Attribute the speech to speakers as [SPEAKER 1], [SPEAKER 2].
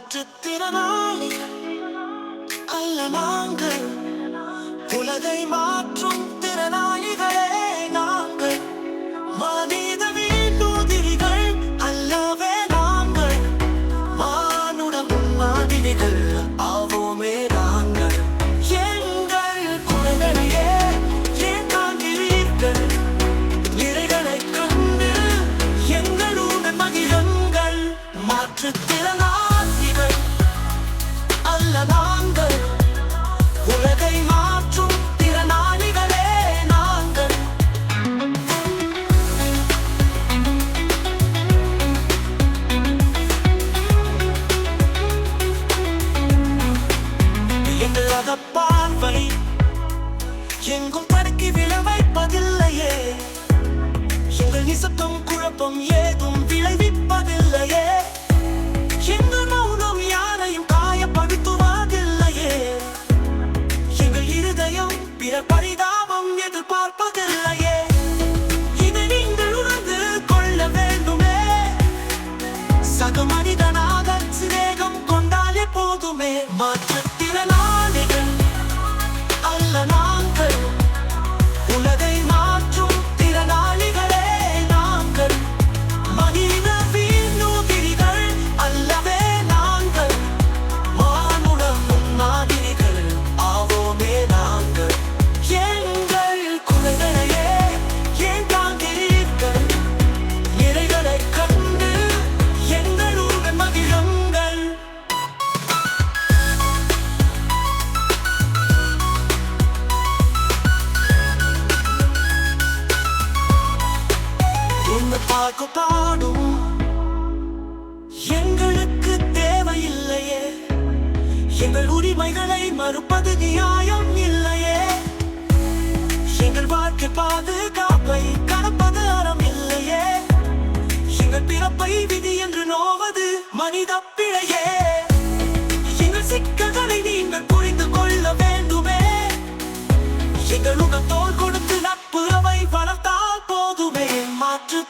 [SPEAKER 1] மாற்றுத்திறனாளி அல்ல நாங்கள், உலகை மாற்றும் திறனாளிகளே நாங்கள். மனித வீட்டுதிரிகள் அல்லவே நாங்கள், மானுட முன்மாதிரிகள் ஆவோமே நாங்கள். எங்கள் குழந்தையே ஏன் தாங்கிறீர்கள்? நிறைகளைக் கண்டு எங்களுடன் மகிழுங்கள். மாற்றுத்திறனாளிகள் அல்ல நாங்கள், உலகை மாற்றும் திறனாளிகளே நாங்கள். எங்கள் அகப்பார்வை எங்கும் தடுக்கி விழ வைப்பதில்லையே, எங்கள் நிசப்தம் குழப்பம் ஏதும் விளைவிப்பதில்லையே, எங்கள் மௌனம் யாரையும் காயப்படுத்துவதில்லையே, எங்கள் இருதயம் பிற பரிதாபம் எதிர்பார்ப்பதில்லையே. இதை நீங்கள் உணர்ந்து கொள்ள வேண்டுமே, சக மனிதனாக சிநேகம் கொண்டாலே போதுமே. மாற்றுத்திறனாளிகள் அல்ல நாங்கள், உலகை மாற்றும் திறனாளிகளே நாங்கள். மனித வீணுதிரிகள் அல்லவே நாங்கள், மானுட முன்மாதிரிகள் ஆவோமே நாங்கள். எங்கள் குழந்தையே ஏன் தாங்கிறீர்கள்? நிறைகளைக் கண்டு எங்களுடன் மகிழுங்கள். உன்னை பார்க்க பாடும் எங்களுக்கு தேவையில்லையே, எங்கள் உரிமைகளை மறுப்பது நியாயம் இல்லையே, எங்கள் வாழ்க்கை பாதுகாப்பை கடப்பது அறம் இல்லையே, எங்கள் பிறப்பை விதி என்று நோவது மனித பிழையே. எங்கள் சிக்கல்களை நீங்கள் புரிந்து கொள்ள வேண்டுமே, எங்கள் உங்கள் தோள் கொடுத்து நட்புறவை வளர்த்தால் போதுமே. மாற்று